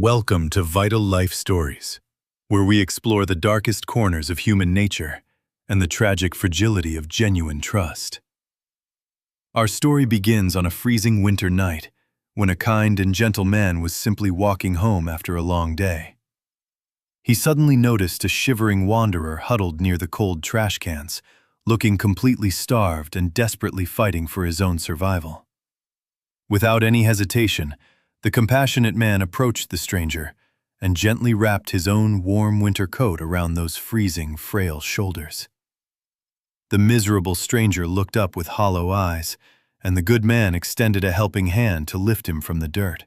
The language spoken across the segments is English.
Welcome to Vital Life Stories, where we explore the darkest corners of human nature and the tragic fragility of genuine trust. Our story begins on a freezing winter night when a kind and gentle man was simply walking home after a long day. He suddenly noticed a shivering wanderer huddled near the cold trash cans, looking completely starved and desperately fighting for his own survival. Without any hesitation, the compassionate man approached the stranger and gently wrapped his own warm winter coat around those freezing, frail shoulders. The miserable stranger looked up with hollow eyes, and the good man extended a helping hand to lift him from the dirt.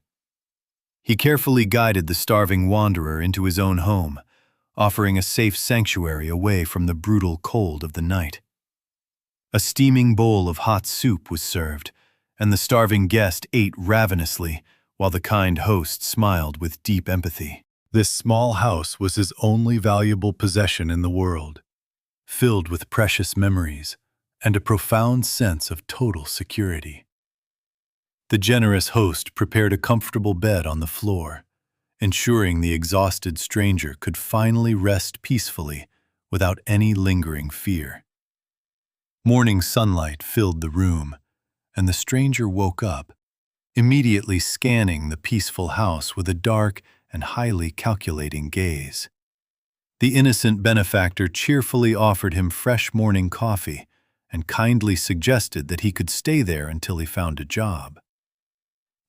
He carefully guided the starving wanderer into his own home, offering a safe sanctuary away from the brutal cold of the night. A steaming bowl of hot soup was served, and the starving guest ate ravenously, while the kind host smiled with deep empathy. This small house was his only valuable possession in the world, filled with precious memories and a profound sense of total security. The generous host prepared a comfortable bed on the floor, ensuring the exhausted stranger could finally rest peacefully without any lingering fear. Morning sunlight filled the room, and the stranger woke up, immediately scanning the peaceful house with a dark and highly calculating gaze. The innocent benefactor cheerfully offered him fresh morning coffee and kindly suggested that he could stay there until he found a job.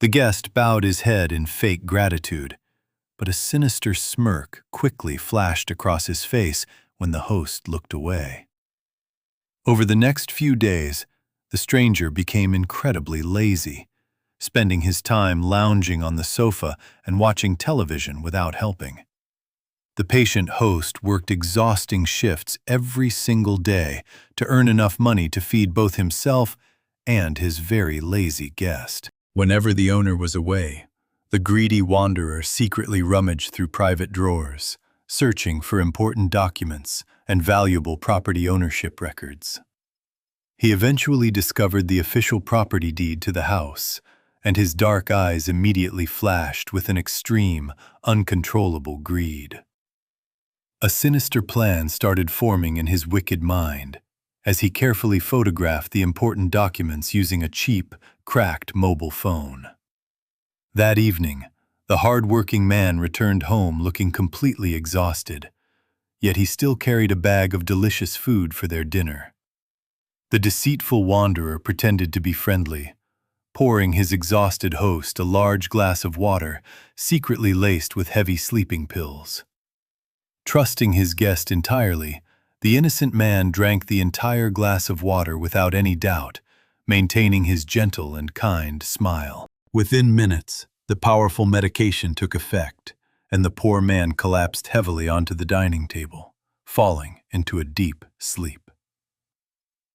The guest bowed his head in fake gratitude, but a sinister smirk quickly flashed across his face when the host looked away. Over the next few days, the stranger became incredibly lazy, spending his time lounging on the sofa and watching television without helping. The patient host worked exhausting shifts every single day to earn enough money to feed both himself and his very lazy guest. Whenever the owner was away, the greedy wanderer secretly rummaged through private drawers, searching for important documents and valuable property ownership records. He eventually discovered the official property deed to the house, and his dark eyes immediately flashed with an extreme, uncontrollable greed. A sinister plan started forming in his wicked mind as he carefully photographed the important documents using a cheap, cracked mobile phone. That evening, the hard-working man returned home looking completely exhausted, yet he still carried a bag of delicious food for their dinner. The deceitful wanderer pretended to be friendly, pouring his exhausted host a large glass of water secretly laced with heavy sleeping pills. Trusting his guest entirely, the innocent man drank the entire glass of water without any doubt, maintaining his gentle and kind smile. Within minutes, the powerful medication took effect, and the poor man collapsed heavily onto the dining table, falling into a deep sleep.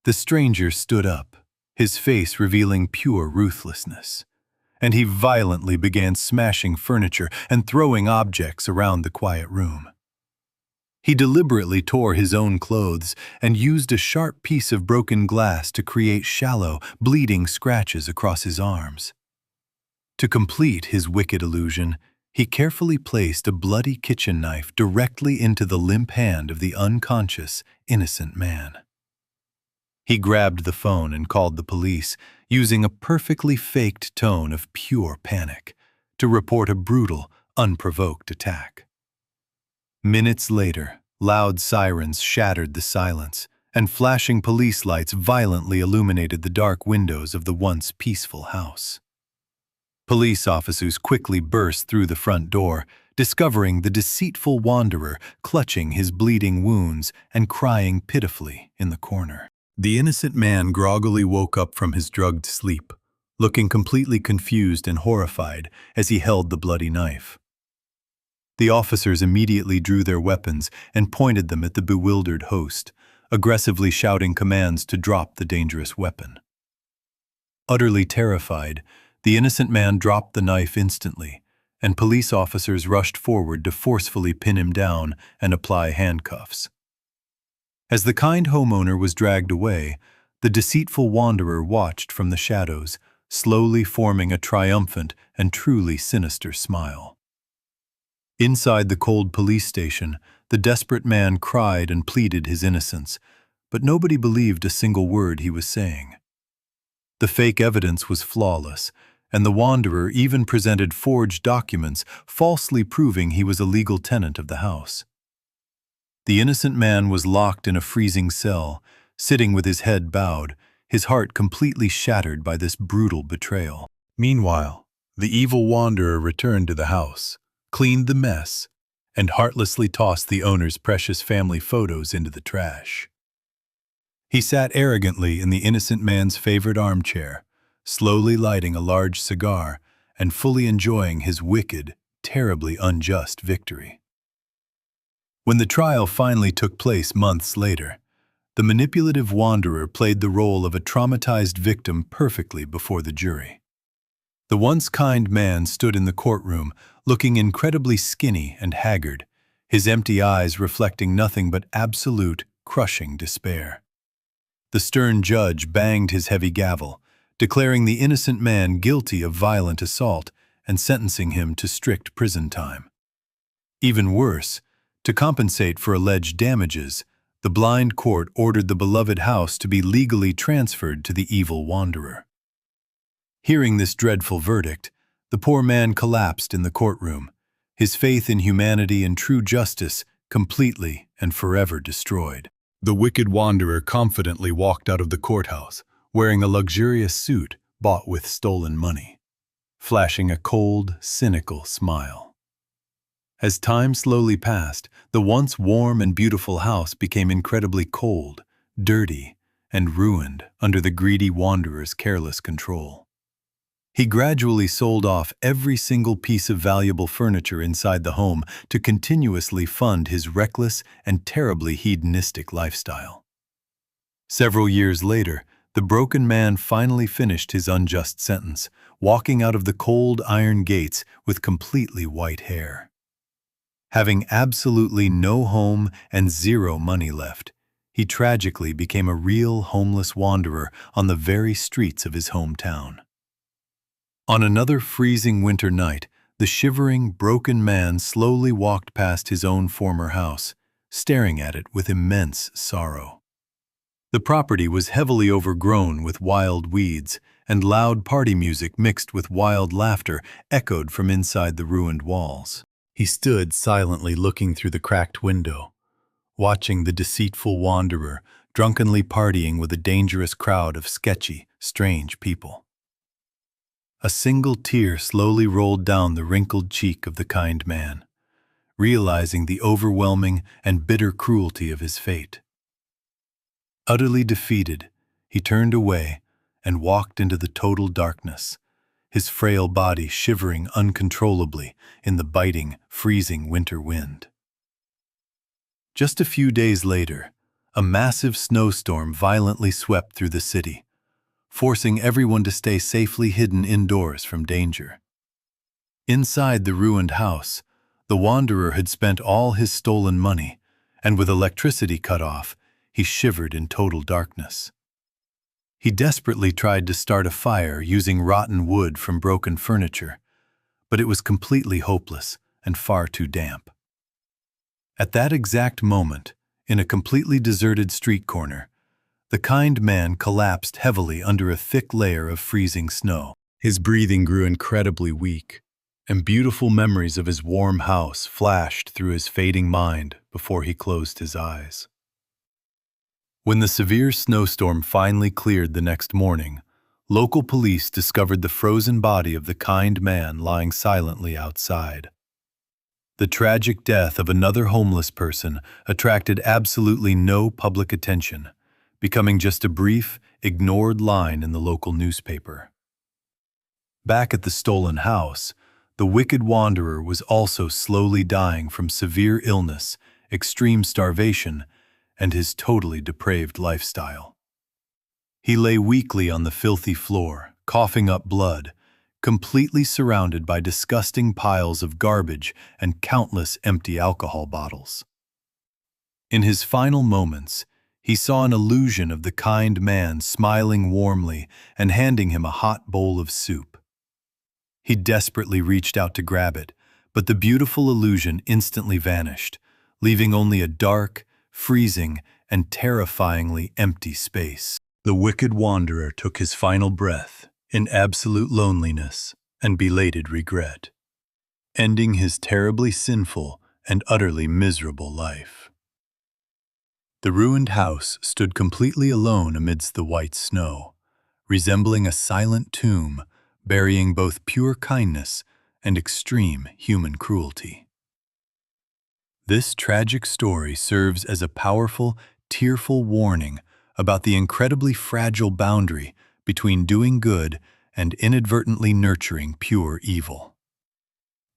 The stranger stood up, his face revealing pure ruthlessness, and he violently began smashing furniture and throwing objects around the quiet room. He deliberately tore his own clothes and used a sharp piece of broken glass to create shallow, bleeding scratches across his arms. To complete his wicked illusion, he carefully placed a bloody kitchen knife directly into the limp hand of the unconscious, innocent man. He grabbed the phone and called the police, using a perfectly faked tone of pure panic, to report a brutal, unprovoked attack. Minutes later, loud sirens shattered the silence, and flashing police lights violently illuminated the dark windows of the once peaceful house. Police officers quickly burst through the front door, discovering the deceitful wanderer clutching his bleeding wounds and crying pitifully in the corner. The innocent man groggily woke up from his drugged sleep, looking completely confused and horrified as he held the bloody knife. The officers immediately drew their weapons and pointed them at the bewildered host, aggressively shouting commands to drop the dangerous weapon. Utterly terrified, the innocent man dropped the knife instantly, and police officers rushed forward to forcefully pin him down and apply handcuffs. As the kind homeowner was dragged away, the deceitful wanderer watched from the shadows, slowly forming a triumphant and truly sinister smile. Inside the cold police station, the desperate man cried and pleaded his innocence, but nobody believed a single word he was saying. The fake evidence was flawless, and the wanderer even presented forged documents falsely proving he was a legal tenant of the house. The innocent man was locked in a freezing cell, sitting with his head bowed, his heart completely shattered by this brutal betrayal. Meanwhile, the evil wanderer returned to the house, cleaned the mess, and heartlessly tossed the owner's precious family photos into the trash. He sat arrogantly in the innocent man's favorite armchair, slowly lighting a large cigar and fully enjoying his wicked, terribly unjust victory. When the trial finally took place months later, the manipulative wanderer played the role of a traumatized victim perfectly before the jury. The once kind man stood in the courtroom, looking incredibly skinny and haggard, his empty eyes reflecting nothing but absolute, crushing despair. The stern judge banged his heavy gavel, declaring the innocent man guilty of violent assault and sentencing him to strict prison time. Even worse, to compensate for alleged damages, the blind court ordered the beloved house to be legally transferred to the evil wanderer. Hearing this dreadful verdict, the poor man collapsed in the courtroom, his faith in humanity and true justice completely and forever destroyed. The wicked wanderer confidently walked out of the courthouse, wearing a luxurious suit bought with stolen money, flashing a cold, cynical smile. As time slowly passed, the once warm and beautiful house became incredibly cold, dirty, and ruined under the greedy wanderer's careless control. He gradually sold off every single piece of valuable furniture inside the home to continuously fund his reckless and terribly hedonistic lifestyle. Several years later, the broken man finally finished his unjust sentence, walking out of the cold iron gates with completely white hair. Having absolutely no home and zero money left, he tragically became a real homeless wanderer on the very streets of his hometown. On another freezing winter night, the shivering, broken man slowly walked past his own former house, staring at it with immense sorrow. The property was heavily overgrown with wild weeds, and loud party music mixed with wild laughter echoed from inside the ruined walls. He stood silently looking through the cracked window, watching the deceitful wanderer drunkenly partying with a dangerous crowd of sketchy, strange people. A single tear slowly rolled down the wrinkled cheek of the kind man, realizing the overwhelming and bitter cruelty of his fate. Utterly defeated, he turned away and walked into the total darkness, his frail body shivering uncontrollably in the biting, freezing winter wind. Just a few days later, a massive snowstorm violently swept through the city, forcing everyone to stay safely hidden indoors from danger. Inside the ruined house, the wanderer had spent all his stolen money, and with electricity cut off, he shivered in total darkness. He desperately tried to start a fire using rotten wood from broken furniture, but it was completely hopeless and far too damp. At that exact moment, in a completely deserted street corner, the kind man collapsed heavily under a thick layer of freezing snow. His breathing grew incredibly weak, and beautiful memories of his warm house flashed through his fading mind before he closed his eyes. When the severe snowstorm finally cleared the next morning, local police discovered the frozen body of the kind man lying silently outside. The tragic death of another homeless person attracted absolutely no public attention, becoming just a brief, ignored line in the local newspaper. Back at the stolen house, the wicked wanderer was also slowly dying from severe illness, extreme starvation, and his totally depraved lifestyle. He lay weakly on the filthy floor, coughing up blood, completely surrounded by disgusting piles of garbage and countless empty alcohol bottles. In his final moments, he saw an illusion of the kind man smiling warmly and handing him a hot bowl of soup. He desperately reached out to grab it, but the beautiful illusion instantly vanished, leaving only a dark, freezing, and terrifyingly empty space. The wicked wanderer took his final breath in absolute loneliness and belated regret, ending his terribly sinful and utterly miserable life. The ruined house stood completely alone amidst the white snow, resembling a silent tomb burying both pure kindness and extreme human cruelty. This tragic story serves as a powerful, tearful warning about the incredibly fragile boundary between doing good and inadvertently nurturing pure evil.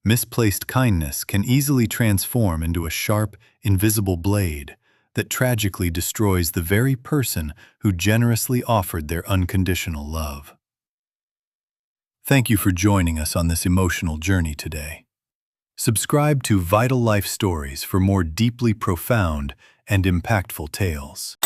Misplaced kindness can easily transform into a sharp, invisible blade that tragically destroys the very person who generously offered their unconditional love. Thank you for joining us on this emotional journey today. Subscribe to Vital Life Stories for more deeply profound and impactful tales.